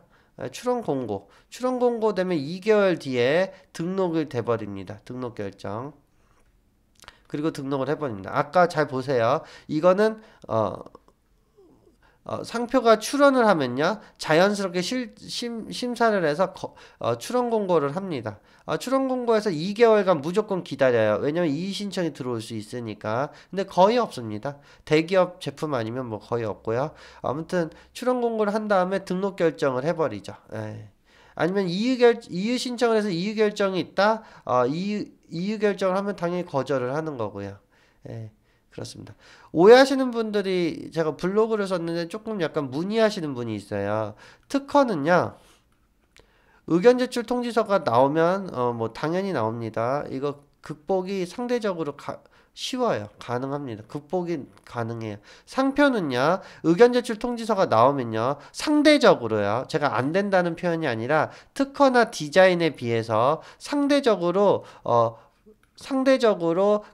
출원 공고. 출원 공고 되면 2개월 뒤에 등록을 돼버립니다. 등록 결정. 그리고 등록을 해버립니다. 아까 잘 보세요. 이거는 상표가 출원을 하면요 자연스럽게 심사를 해서 출원 공고를 합니다. 출원 공고에서 2개월간 무조건 기다려요. 왜냐면 이의 신청이 들어올 수 있으니까. 근데 거의 없습니다. 대기업 제품 아니면 뭐 거의 없고요. 아무튼 출원 공고를 한 다음에 등록 결정을 해버리죠. 아니면 이의 신청을 해서 이의 결정이 있다. 이의 결정을 하면 당연히 거절을 하는 거고요. 그렇습니다. 오해하시는 분들이 제가 블로그를 썼는데 조금 약간 문의하시는 분이 있어요. 특허는요. 의견 제출 통지서가 나오면 뭐 당연히 나옵니다. 이거 극복이 상대적으로 쉬워요. 가능합니다. 극복이 가능해요. 상표는요. 의견 제출 통지서가 나오면요. 상대적으로요. 제가 안 된다는 표현이 아니라 특허나 디자인에 비해서 상대적으로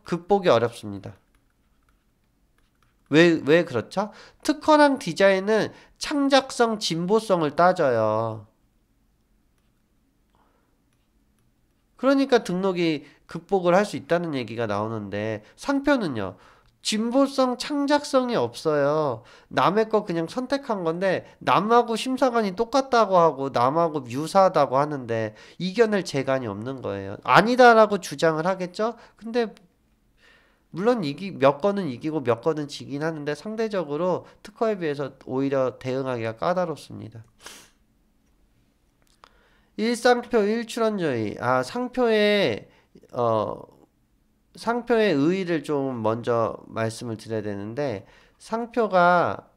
극복이 어렵습니다. 왜 그렇죠? 특허랑 디자인은 창작성, 진보성을 따져요. 그러니까 등록이 극복을 할 수 있다는 얘기가 나오는데 상표는요. 진보성, 창작성이 없어요. 남의 거 그냥 선택한 건데 남하고 심사관이 똑같다고 하고 남하고 유사하다고 하는데 이겨낼 재간이 없는 거예요. 아니다라고 주장을 하겠죠? 근데 물론 몇 건은 이기고 몇 건은 지긴 하는데 상대적으로 특허에 비해서 오히려 대응하기가 까다롭습니다. 1상표 1출원주의. 상표의 의의를 좀 먼저 말씀을 드려야 되는데 상표가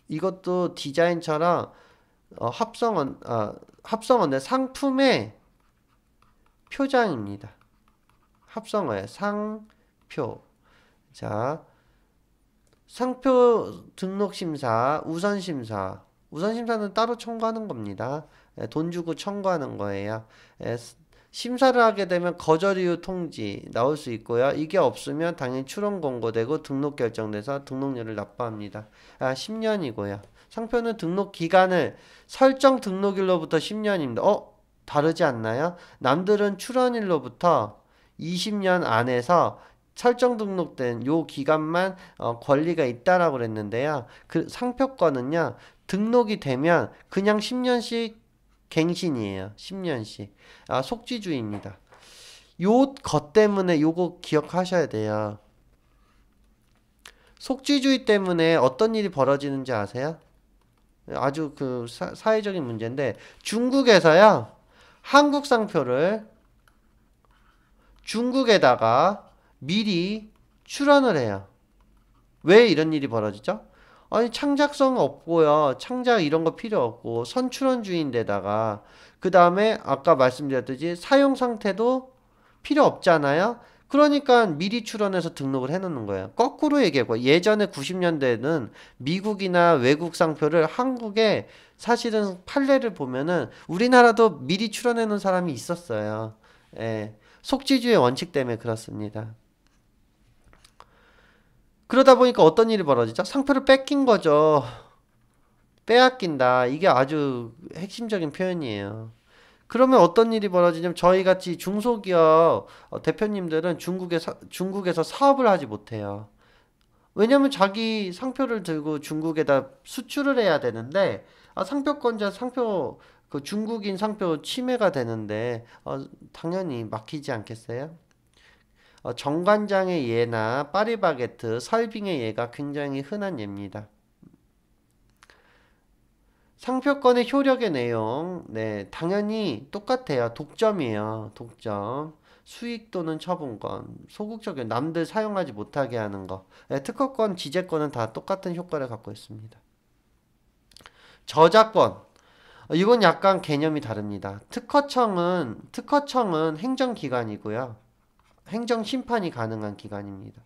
이것도 디자인처럼 합성어인데 상품의 표장입니다. 합성어예요. 상표. 자, 상표 등록심사, 우선심사. 우선심사는 따로 청구하는 겁니다. 돈 주고 청구하는 거예요. 심사를 하게 되면 거절 이유 통지 나올 수 있고요. 이게 없으면 당연히 출원 공고되고 등록 결정돼서 등록료를 납부합니다. 10년이고요. 상표는 등록 기간을 설정 등록일로부터 10년입니다. 다르지 않나요? 남들은 출원일로부터 20년 안에서 설정 등록된 요 기간만 권리가 있다라고 그랬는데요. 그 상표권은요. 등록이 되면 그냥 10년씩 갱신이에요. 10년씩. 속지주의입니다. 요 것 때문에 요거 기억하셔야 돼요. 속지주의 때문에 어떤 일이 벌어지는지 아세요? 아주 그 사회적인 문제인데 중국에서요. 한국 상표를 중국에다가 미리 출원을 해요. 왜 이런 일이 벌어지죠? 아니 창작성 없고요. 창작 이런 거 필요 없고 선출원주의인데다가 그 다음에 아까 말씀드렸듯이 사용 상태도 필요 없잖아요. 그러니까 미리 출원해서 등록을 해놓는 거예요. 거꾸로 얘기하고 예전에 90년대에는 미국이나 외국 상표를 한국에 사실은 판례를 보면은 우리나라도 미리 출원해놓은 사람이 있었어요. 속지주의 원칙 때문에 그렇습니다. 그러다 보니까 어떤 일이 벌어지죠? 상표를 뺏긴 거죠. 빼앗긴다. 이게 아주 핵심적인 표현이에요. 그러면 어떤 일이 벌어지냐면 저희 같이 중소기업 대표님들은 중국에서 사업을 하지 못해요. 왜냐면 자기 상표를 들고 중국에다 수출을 해야 되는데 상표권자 상표 그 중국인 상표 침해가 되는데 당연히 막히지 않겠어요? 정관장의 예나 파리바게트, 설빙의 예가 굉장히 흔한 예입니다. 상표권의 효력의 내용, 네, 당연히 똑같아요. 독점이에요. 독점. 수익 또는 처분권, 소극적인 남들 사용하지 못하게 하는 거. 네, 특허권, 지재권은 다 똑같은 효과를 갖고 있습니다. 저작권. 이건 약간 개념이 다릅니다. 특허청은 행정기관이고요. 행정심판이 가능한 기관입니다.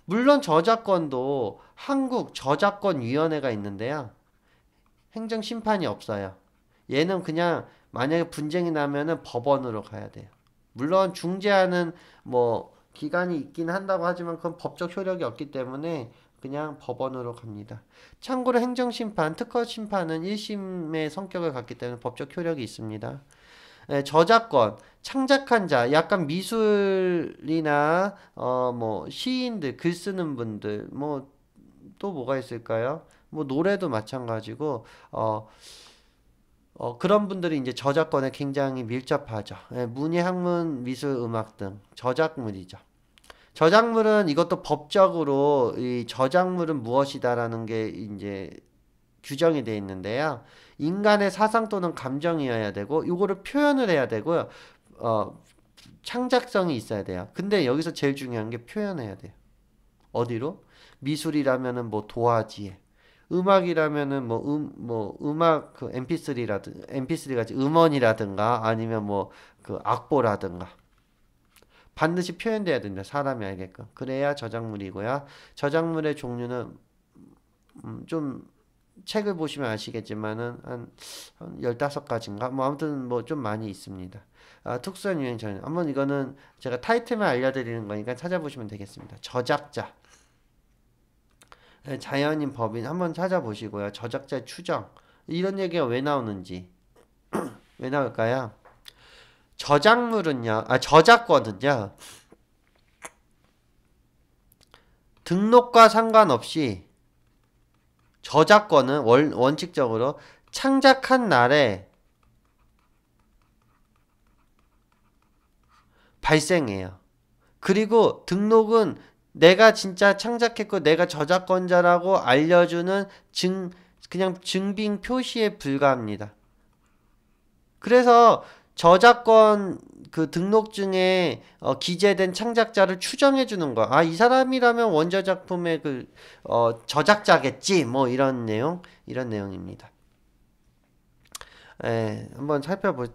물론 저작권도 한국 저작권위원회가 있는데요. 행정심판이 없어요. 얘는 그냥 만약에 분쟁이 나면은 법원으로 가야 돼요. 물론 중재하는 뭐 기관이 있긴 한다고 하지만 그건 법적 효력이 없기 때문에 그냥 법원으로 갑니다. 참고로 행정심판, 특허심판은 1심의 성격을 갖기 때문에 법적 효력이 있습니다. 저작권, 창작한 자, 약간 미술이나 뭐 시인들, 글 쓰는 분들, 뭐 또 뭐가 있을까요? 뭐 노래도 마찬가지고 그런 분들이 이제 저작권에 굉장히 밀접하죠. 문예, 학문, 미술, 음악 등 저작물이죠. 저작물은 이것도 법적으로 이 저작물은 무엇이다라는 게 이제 규정이 되어 있는데요. 인간의 사상 또는 감정이어야 되고 이거를 표현을 해야 되고요. 어, 창작성이 있어야 돼요. 근데 여기서 제일 중요한 게 표현해야 돼요. 어디로? 미술이라면은 뭐 도화지에, 음악이라면은 뭐 음악 그 MP3 같이 음원이라든가 아니면 뭐 그 악보라든가 반드시 표현돼야 된다. 사람이 알게끔. 그래야 저작물이고요. 저작물의 종류는 좀 책을 보시면 아시겠지만은 한 15가지인가? 뭐 아무튼 뭐 좀 많이 있습니다. 특수한 유행 전형. 한번 이거는 제가 타이틀만 알려드리는 거니까 찾아보시면 되겠습니다. 저작자. 자연인 법인 한번 찾아보시고요. 저작자의 추정. 이런 얘기가 왜 나오는지. 왜 나올까요? 저작권은요. 등록과 상관없이 저작권은 원칙적으로 창작한 날에 발생해요. 그리고 등록은 내가 진짜 창작했고 내가 저작권자라고 알려주는 그냥 증빙 표시에 불과합니다. 그래서 저작권 그 등록증에 기재된 창작자를 추정해 주는 거. 이 사람이라면 원저 작품의 그 저작자겠지. 뭐 이런 내용입니다. 한번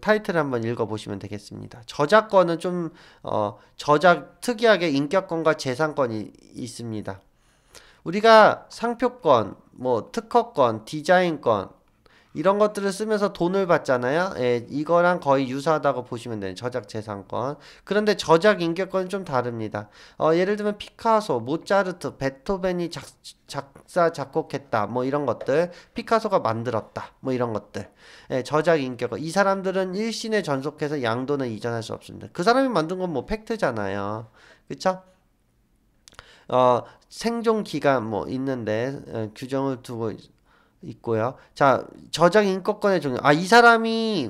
타이틀 한번 읽어보시면 되겠습니다. 저작권은 좀, 특이하게 인격권과 재산권이 있습니다. 우리가 상표권, 뭐, 특허권, 디자인권, 이런 것들을 쓰면서 돈을 받잖아요. 이거랑 거의 유사하다고 보시면 돼요. 저작 재산권. 그런데 저작 인격권은 좀 다릅니다. 예를 들면 피카소, 모차르트, 베토벤이 작사, 작곡했다. 뭐 이런 것들. 피카소가 만들었다. 뭐 이런 것들. 저작 인격권. 이 사람들은 일신에 전속해서 양도는 이전할 수 없습니다. 그 사람이 만든 건 뭐 팩트잖아요. 그쵸? 생존 기간 뭐 있는데 규정을 두고 있고요. 자, 저작 인권권의 종류. 이 사람이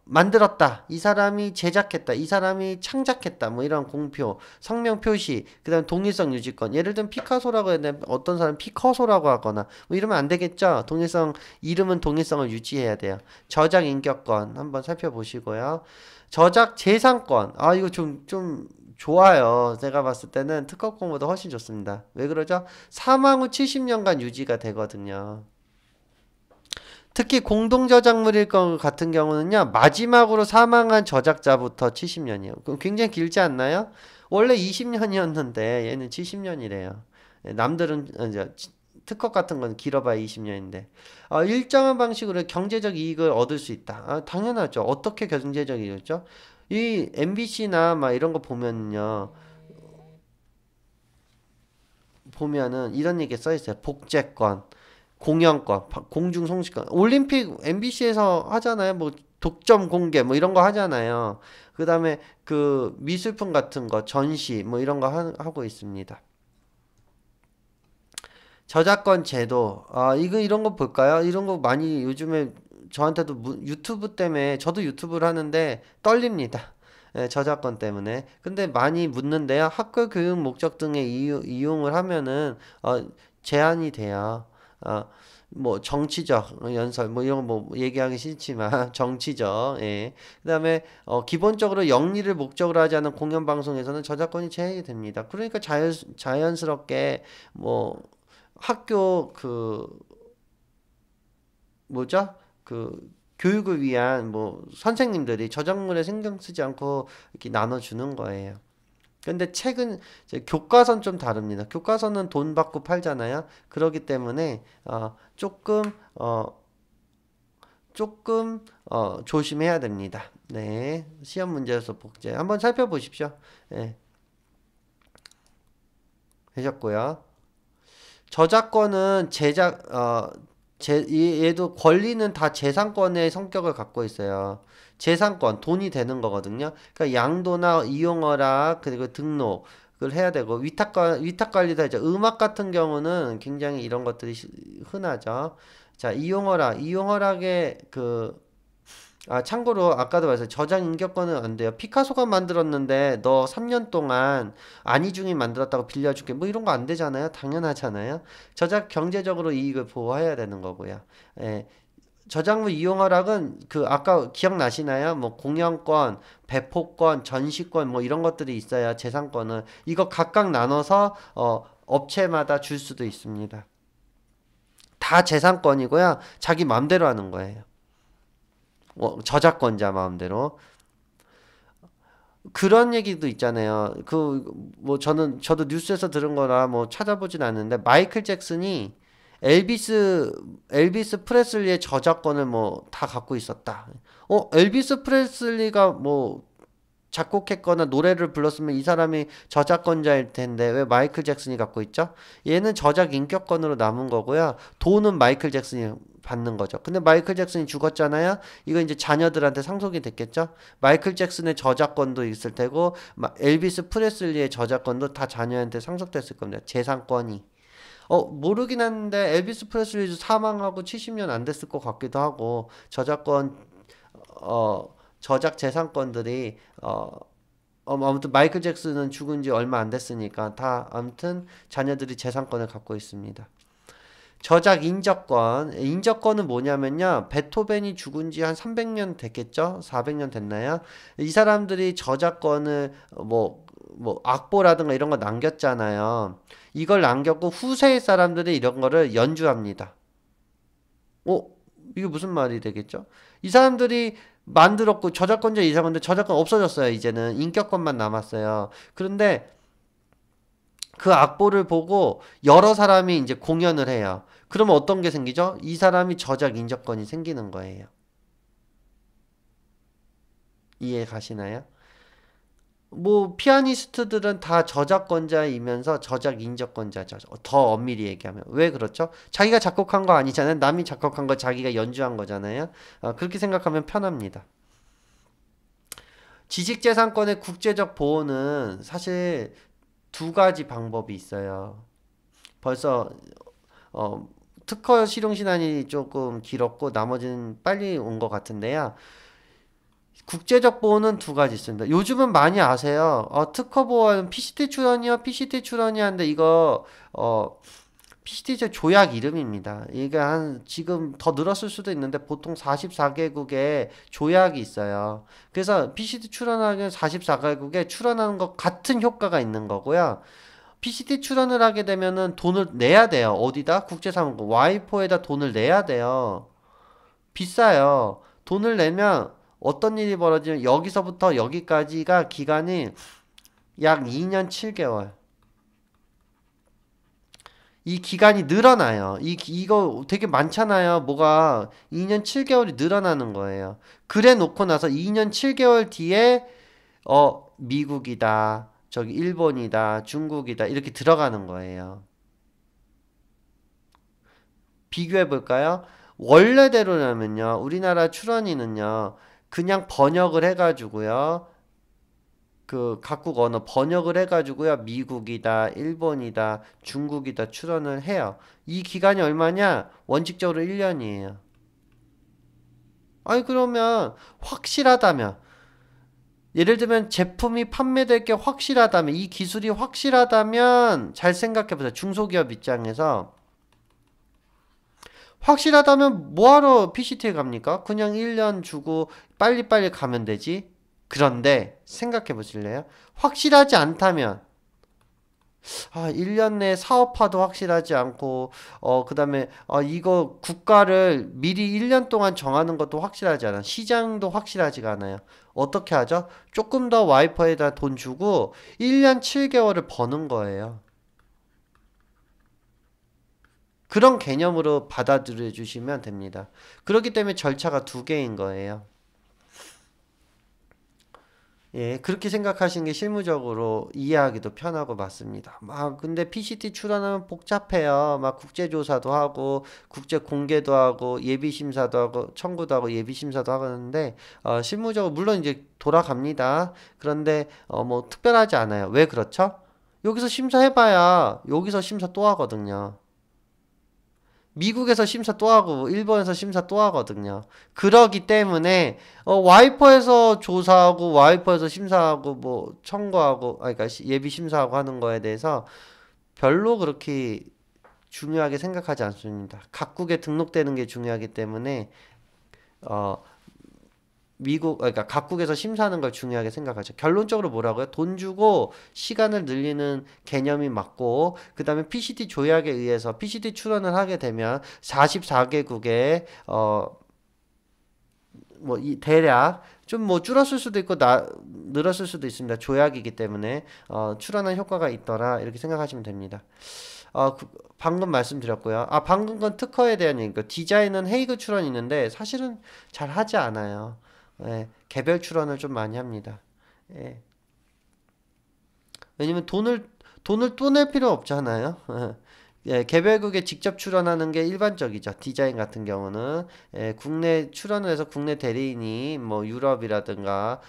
만들었다. 이 사람이 제작했다. 이 사람이 창작했다. 뭐 이런 공표, 성명 표시, 그다음 동일성 유지권. 예를 들면 피카소라고 해야 되는데 어떤 사람 피커소라고 하거나 뭐 이러면 안 되겠죠. 이름은 동일성을 유지해야 돼요. 저작 인격권 한번 살펴보시고요. 저작 재산권. 이거 좀 좋아요. 제가 봤을 때는 특허권보다 훨씬 좋습니다. 왜 그러죠? 사망 후 70년간 유지가 되거든요. 특히 공동저작물일 것 같은 경우는요, 마지막으로 사망한 저작자부터 70년이에요. 그럼 굉장히 길지 않나요? 원래 20년이었는데 얘는 70년이래요. 남들은 이제 특허 같은 건 길어봐야 20년인데 일정한 방식으로 경제적 이익을 얻을 수 있다. 당연하죠. 어떻게 경제적 이익이죠? 이 MBC나 막 이런 거 보면은 이런 얘기 써 있어요. 복제권. 공연권, 공중 송시권. 올림픽 MBC에서 하잖아요. 뭐 독점 공개 뭐 이런 거 하잖아요. 그다음에 그 미술품 같은 거 전시 뭐 이런 거 하고 있습니다. 저작권 제도. 아, 이거 이런 거 볼까요? 이런 거 많이 요즘에 저한테도 유튜브 때문에 저도 유튜브를 하는데 떨립니다. 예, 저작권 때문에. 근데 많이 묻는데요. 학교 교육 목적 등에 이용을 하면은 제한이 돼요. 어, 뭐 정치적 연설 뭐 이런 거 뭐 얘기하기 싫지만 정치적. 예. 그다음에 기본적으로 영리를 목적으로 하지 않은 공연 방송에서는 저작권이 제한이 됩니다. 그러니까 자연스럽게 뭐 학교 그 뭐죠? 그 교육을 위한 뭐 선생님들이 저작물에 신경 쓰지 않고 이렇게 나눠주는 거예요. 근데 책은 이제 교과서는 좀 다릅니다. 교과서는 돈 받고 팔잖아요. 그렇기 때문에 조금 조심해야 됩니다. 네, 시험 문제에서 복제 한번 살펴보십시오. 네, 되셨고요. 저작권은 얘도 권리는 다 재산권의 성격을 갖고 있어요. 재산권, 돈이 되는 거거든요. 그러니까 양도나 이용허락, 그리고 등록을 해야 되고, 위탁 관리도 하죠. 음악 같은 경우는 굉장히 이런 것들이 흔하죠. 자, 이용허락의 참고로 아까도 말했어요. 저작 인격권은 안 돼요. 피카소가 만들었는데 너 3년 동안 안희중이 만들었다고 빌려줄게. 뭐 이런 거 안 되잖아요. 당연하잖아요. 저작 경제적으로 이익을 보호해야 되는 거고요. 예. 저작물 이용 허락은 아까 기억나시나요? 뭐 공연권, 배포권, 전시권 뭐 이런 것들이 있어야 재산권은 이거 각각 나눠서 업체마다 줄 수도 있습니다. 다 재산권이고요. 자기 마음대로 하는 거예요. 저작권자 마음대로. 그런 얘기도 있잖아요. 뭐 저도 뉴스에서 들은 거라 뭐 찾아보진 않는데 마이클 잭슨이 엘비스 엘비스 프레슬리의 저작권을 뭐 다 갖고 있었다. 엘비스 프레슬리가 뭐 작곡했거나 노래를 불렀으면 이 사람이 저작권자일 텐데 왜 마이클 잭슨이 갖고 있죠? 얘는 저작 인격권으로 남은 거고요. 돈은 마이클 잭슨이 받는 거죠. 근데 마이클 잭슨이 죽었잖아요. 이거 이제 자녀들한테 상속이 됐겠죠? 마이클 잭슨의 저작권도 있을 테고 엘비스 프레슬리의 저작권도 다 자녀한테 상속됐을 겁니다. 재산권이. 모르긴 하는데 엘비스 프레슬리도 사망하고 70년 안 됐을 것 같기도 하고 어, 저작 재산권들이 아무튼 마이클 잭슨은 죽은 지 얼마 안 됐으니까 다 아무튼 자녀들이 재산권을 갖고 있습니다. 저작 인적권은 뭐냐면요. 베토벤이 죽은 지 한 300년 됐겠죠? 400년 됐나요? 이 사람들이 저작권을 뭐 악보라든가 이런 거 남겼잖아요. 이걸 남겼고 후세의 사람들이 이런 거를 연주합니다. 어? 이게 무슨 말이 되겠죠? 이 사람들이 만들었고 저작권자 이상한데 저작권 없어졌어요. 이제는 인격권만 남았어요. 그런데 그 악보를 보고 여러 사람이 이제 공연을 해요. 그러면 어떤 게 생기죠? 이 사람이 저작 인적권이 생기는 거예요. 이해 가시나요? 뭐 피아니스트들은 다 저작권자이면서 저작 인적권자죠. 더 엄밀히 얘기하면 왜 그렇죠? 자기가 작곡한 거 아니잖아요. 남이 작곡한 거 자기가 연주한 거잖아요. 그렇게 생각하면 편합니다. 지식재산권의 국제적 보호는 사실 두 가지 방법이 있어요. 벌써 어, 특허 실용 시간이 조금 길었고 나머지는 빨리 온 것 같은데요. 국제적 보호는 두 가지 있습니다. 요즘은 많이 아세요. 특허 보호는 PCT 출원이요, PCT 출원이 한데 이거 PCT 조약 이름입니다. 이게 지금 더 늘었을 수도 있는데 보통 44개국에 조약이 있어요. 그래서 PCT 출원하기는 44개국에 출원하는 것 같은 효과가 있는 거고요. PCT 출원을 하게 되면은 돈을 내야 돼요. 어디다? 국제사무국 와이포에다 돈을 내야 돼요. 비싸요. 돈을 내면 어떤 일이 벌어지면 여기서부터 여기까지가 기간이 약 2년 7개월. 이 기간이 늘어나요. 이거 되게 많잖아요. 뭐가 2년 7개월이 늘어나는 거예요. 그래 놓고 나서 2년 7개월 뒤에 미국이다. 저기 일본이다. 중국이다. 이렇게 들어가는 거예요. 비교해 볼까요? 원래대로라면요, 우리나라 출원인은요, 그냥 번역을 해가지고요, 그 각국 언어 번역을 해가지고요, 미국이다, 일본이다, 중국이다 출원을 해요. 이 기간이 얼마냐? 원칙적으로 1년이에요. 아니, 그러면 확실하다면, 예를 들면 제품이 판매될 게 확실하다면, 이 기술이 확실하다면, 잘 생각해 보세요. 중소기업 입장에서. 확실하다면 뭐하러 PCT에 갑니까? 그냥 1년 주고 빨리빨리 가면 되지. 그런데 생각해 보실래요? 확실하지 않다면, 1년 내 사업화도 확실하지 않고, 그다음에, 이거 국가를 미리 1년 동안 정하는 것도 확실하지 않아. 시장도 확실하지가 않아요. 어떻게 하죠? 조금 더 와이퍼에다 돈 주고 1년 7개월을 버는 거예요. 그런 개념으로 받아들여 주시면 됩니다. 그렇기 때문에 절차가 두 개인 거예요. 예, 그렇게 생각하시는 게 실무적으로 이해하기도 편하고 맞습니다. 근데 PCT 출원하면 복잡해요. 막 국제조사도 하고, 국제 공개도 하고, 예비심사도 하고, 청구도 하고, 예비심사도 하는데, 실무적으로, 물론 이제 돌아갑니다. 그런데, 뭐, 특별하지 않아요. 왜 그렇죠? 여기서 심사해봐야, 여기서 심사 또 하거든요. 미국에서 심사 또 하고 일본에서 심사 또 하거든요. 그러기 때문에 와이퍼에서 조사하고 와이퍼에서 심사하고 뭐 청구하고 그러니까 예비 심사하고 하는 거에 대해서 별로 그렇게 중요하게 생각하지 않습니다. 각국에 등록되는 게 중요하기 때문에 어 그러니까 각국에서 심사하는 걸 중요하게 생각하죠. 결론적으로 뭐라고요? 돈 주고 시간을 늘리는 개념이 맞고, 그 다음에 PCT 조약에 의해서 PCT 출원을 하게 되면 44개국에, 뭐, 대략, 좀 뭐 줄었을 수도 있고, 늘었을 수도 있습니다. 조약이기 때문에, 출원한 효과가 있더라. 이렇게 생각하시면 됩니다. 방금 말씀드렸고요. 방금 건 특허에 대한 얘기고, 디자인은 헤이그 출원이 있는데, 사실은 잘 하지 않아요. 예, 개별 출원을 좀 많이 합니다. 예. 왜냐면 돈을 또 낼 필요 없잖아요. 예, 개별국에 직접 출원하는 게 일반적이죠. 디자인 같은 경우는. 예, 국내 출원을 해서 국내 대리인이 뭐 유럽이라든가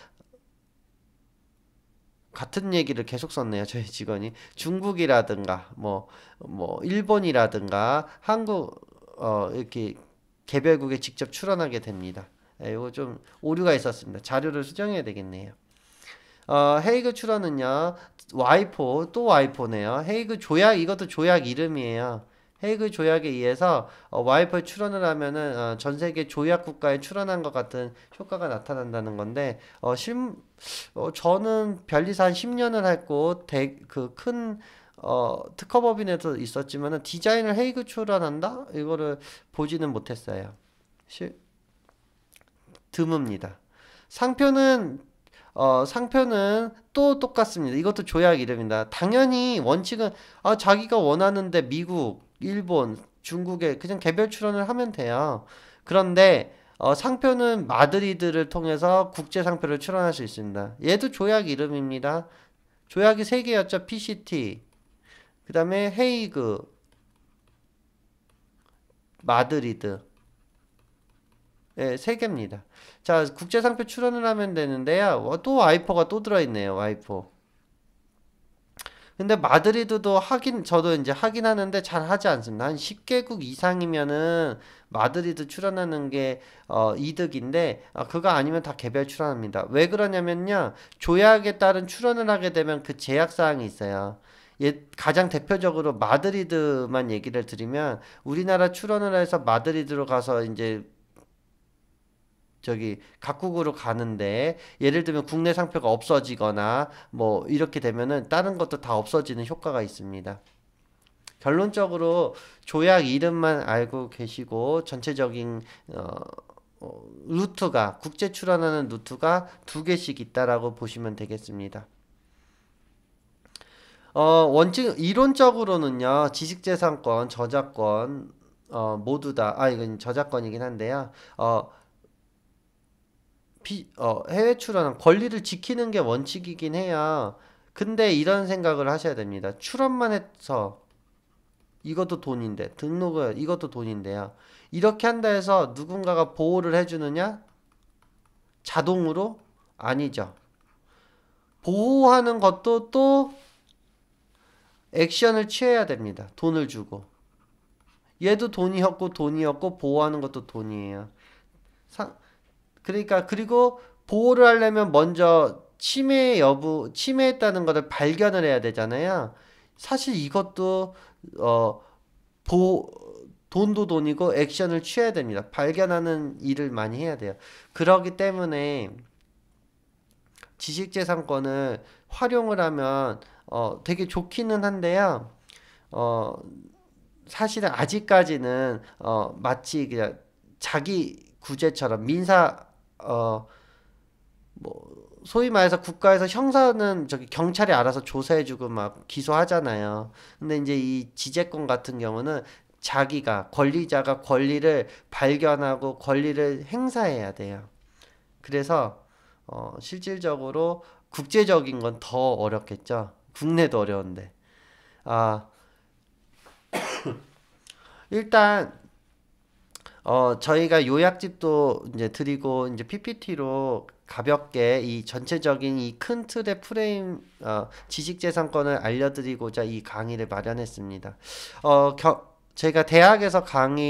같은 얘기를 계속 썼네요. 저희 직원이. 중국이라든가 뭐 일본이라든가 한국 이렇게 개별국에 직접 출원하게 됩니다. 예, 이거 좀 오류가 있었습니다. 자료를 수정해야 되겠네요. 헤이그 출원은요, 와이포, 또 와이포네요. 헤이그 조약, 이것도 조약 이름이에요. 헤이그 조약에 의해서 와이퍼 출원을 하면은 전 세계 조약 국가에 출원한 것 같은 효과가 나타난다는 건데 저는 변리사 한 10년을 했고 그큰 특허법인에도 있었지만은 디자인을 헤이그 출원한다? 이거를 보지는 못했어요. 실, 드뭅니다. 상표는 상표는 또 똑같습니다. 이것도 조약 이름입니다. 당연히 원칙은 자기가 원하는데 미국, 일본, 중국에 그냥 개별 출원을 하면 돼요. 그런데 상표는 마드리드를 통해서 국제 상표를 출원할 수 있습니다. 얘도 조약 이름입니다. 조약이 세 개였죠. PCT, 그 다음에 헤이그, 마드리드. 예, 세 개입니다. 자, 국제상표 출원을 하면 되는데요. 또 와이퍼가 또 들어있네요. 와이퍼. 근데 마드리드도 저도 이제 하긴 하는데 잘 하지 않습니다. 한 10개국 이상이면은 마드리드 출원하는 게 이득인데 그거 아니면 다 개별 출원합니다. 왜 그러냐면요. 조약에 따른 출원을 하게 되면 그 제약 사항이 있어요. 가장 대표적으로 마드리드만 얘기를 드리면 우리나라 출원을 해서 마드리드로 가서 이제 각국으로 가는데 예를 들면 국내 상표가 없어지거나 뭐 이렇게 되면은 다른 것도 다 없어지는 효과가 있습니다. 결론적으로 조약 이름만 알고 계시고 전체적인 루트가 국제 출원하는 루트가 두 개씩 있다라고 보시면 되겠습니다. 원칙 이론적으로는요. 지식재산권, 저작권 모두 다 이건 저작권이긴 한데요. 해외 출원은 권리를 지키는 게 원칙이긴 해요. 근데 이런 생각을 하셔야 됩니다. 출원만 해서 이것도 돈인데 등록을 이것도 돈인데요. 이렇게 한다 해서 누군가가 보호를 해주느냐? 자동으로? 아니죠. 보호하는 것도 또 액션을 취해야 됩니다. 돈을 주고. 얘도 돈이었고 보호하는 것도 돈이에요. 그러니까 그리고 보호를 하려면 먼저 침해했다는 것을 발견을 해야 되잖아요. 사실 이것도 어, 보 돈도 돈이고 액션을 취해야 됩니다. 발견하는 일을 많이 해야 돼요. 그러기 때문에 지식재산권을 활용을 하면 되게 좋기는 한데요. 어, 사실은 아직까지는 마치 그냥 자기 구제처럼 뭐 소위 말해서 국가에서 형사는 저기 경찰이 알아서 조사해주고 막 기소하잖아요. 근데 이제 이 지재권 같은 경우는 자기가 권리자가 권리를 발견하고 권리를 행사해야 돼요. 그래서 실질적으로 국제적인 건 더 어렵겠죠. 국내도 어려운데. 아, 일단 저희가 요약집도 이제 드리고 이제 PPT로 가볍게 이 전체적인 이 큰 틀의 프레임 지식재산권을 알려드리고자 이 강의를 마련했습니다. 제가 대학에서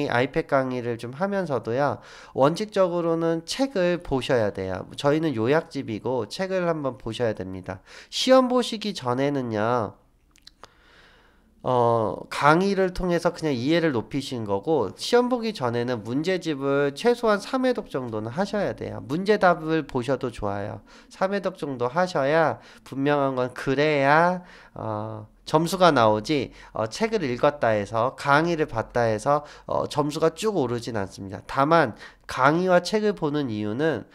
아이팩 강의를 좀 하면서도요, 원칙적으로는 책을 보셔야 돼요. 저희는 요약집이고 책을 한번 보셔야 됩니다. 시험 보시기 전에는요, 강의를 통해서 그냥 이해를 높이신 거고, 시험 보기 전에는 문제집을 최소한 3회독 정도는 하셔야 돼요. 문제답을 보셔도 좋아요. 3회독 정도 하셔야 분명한 건 그래야, 점수가 나오지, 책을 읽었다 해서, 강의를 봤다 해서, 점수가 쭉 오르진 않습니다. 다만, 강의와 책을 보는 이유는,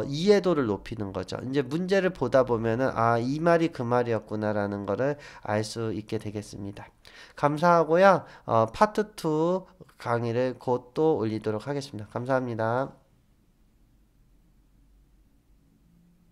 이해도를 높이는 거죠. 이제 문제를 보다 보면은, 아, 이 말이 그 말이었구나라는 거를 알 수 있게 되겠습니다. 감사하고요. 파트 2 강의를 곧 또 올리도록 하겠습니다. 감사합니다.